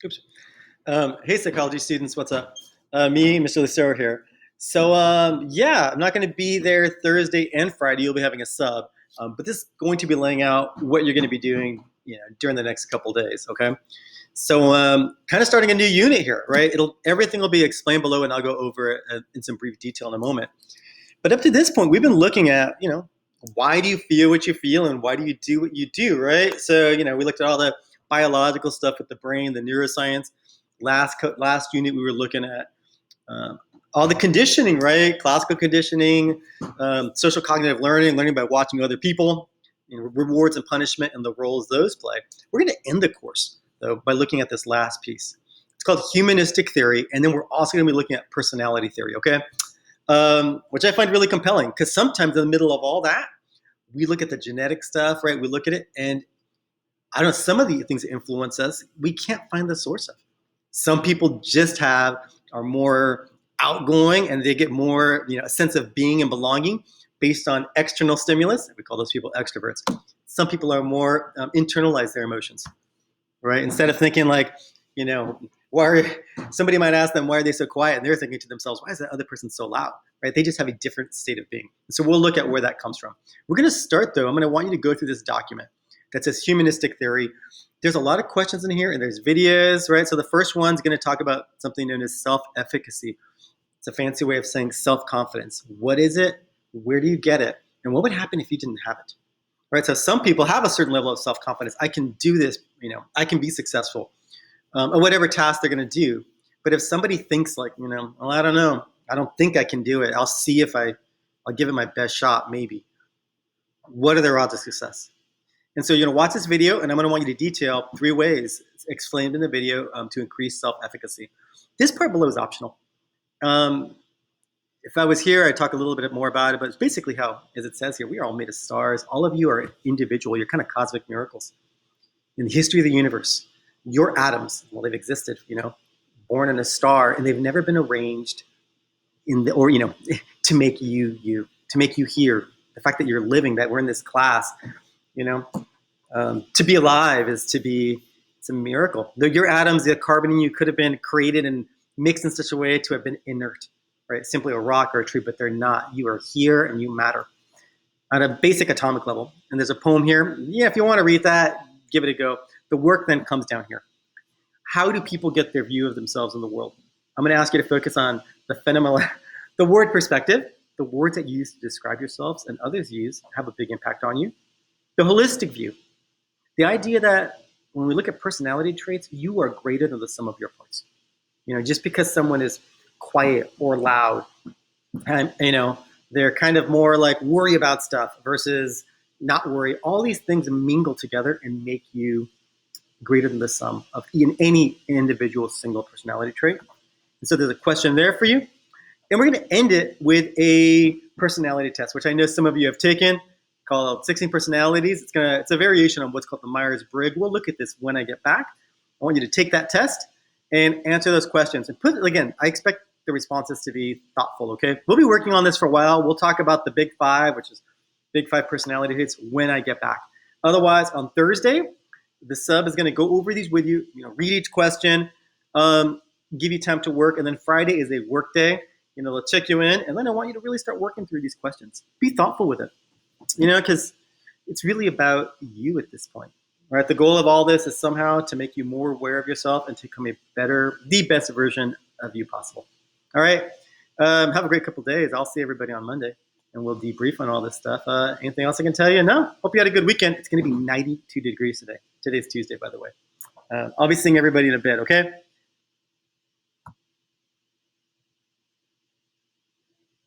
Oops. Hey, psychology students, what's up? Me, Mr. Lucero here. So, yeah, I'm not going to be there Thursday and Friday. You'll be having a sub, but this is going to be laying out what you're going to be doing, during the next couple days. Okay. So, kind of starting a new unit here, right? Everything will be explained below, and I'll go over it in some brief detail in a moment. But up to this point, we've been looking at, why do you feel what you feel, and why do you do what you do, right? So, we looked at all the biological stuff with the brain, the neuroscience. Last unit, we were looking at um, all the conditioning, right? Classical conditioning, social cognitive learning by watching other people, rewards and punishment, and the roles those play. We're going to end the course, though, by looking at this last piece. It's called humanistic theory, and then we're also going to be looking at personality theory, okay? Which I find really compelling because sometimes in the middle of all that, we look at the genetic stuff, right? We look at it, and I don't know, some of the things that influence us, we can't find the source of. Some people just are more outgoing and they get more, a sense of being and belonging based on external stimulus. We call those people extroverts. Some people are more internalize their emotions, right? Instead of thinking like, you know, somebody might ask them, why are they so quiet? And they're thinking to themselves, why is that other person so loud, right? They just have a different state of being. So we'll look at where that comes from. We're going to start, though. I'm going to want you to go through this document that says humanistic theory. There's a lot of questions in here, and there's videos, right? So the first one's going to talk about something known as self-efficacy. It's a fancy way of saying self-confidence. What is it? Where do you get it? And what would happen if you didn't have it? Right? So some people have a certain level of self-confidence. I can do this, I can be successful at whatever task they're going to do. But if somebody thinks like, well, I don't know, I don't think I can do it. I'll see if I'll give it my best shot, maybe. What are their odds of success? And so you're going to watch this video, and I'm going to want you to detail 3 ways explained in the video to increase self-efficacy. This part below is optional. If I was here, I'd talk a little bit more about it, but it's basically how, as it says here, we are all made of stars. All of you are individual. You're kind of cosmic miracles. In the history of the universe, your atoms, well, they've existed, born in a star, and they've never been arranged to make to make you here. The fact that you're living, that we're in this class, to be alive it's a miracle. Though your atoms, the carbon in you could have been created and mixed in such a way to have been inert, right? Simply a rock or a tree, but they're not. You are here and you matter at a basic atomic level. And there's a poem here. Yeah, if you want to read that, give it a go. The work then comes down here. How do people get their view of themselves in the world? I'm going to ask you to focus on the phenomenal, the word perspective. The words that you use to describe yourselves and others use have a big impact on you. The holistic view. The idea that when we look at personality traits, you are greater than the sum of your parts. Just because someone is quiet or loud, and they're kind of more like worry about stuff versus not worry. All these things mingle together and make you greater than the sum of in any individual single personality trait. And so there's a question there for you. And we're going to end it with a personality test, which I know some of you have taken, called 16 Personalities. It's a variation on what's called the Myers-Briggs. We'll look at this when I get back. I want you to take that test and answer those questions. And again, I expect the responses to be thoughtful, okay? We'll be working on this for a while. We'll talk about the Big Five, which is Big Five personality traits, when I get back. Otherwise, on Thursday, the sub is going to go over these with you, read each question, give you time to work, and then Friday is a work day. They'll check you in, and then I want you to really start working through these questions. Be thoughtful with it, because it's really about you at this point, right? The goal of all this is somehow to make you more aware of yourself and to become the best version of you possible. All right. Have a great couple days. I'll see everybody on Monday, and we'll debrief on all this stuff. Anything else I can tell you? No. Hope you had a good weekend. It's going to be 92 degrees today. Today's Tuesday, by the way. I'll be seeing everybody in a bit, okay?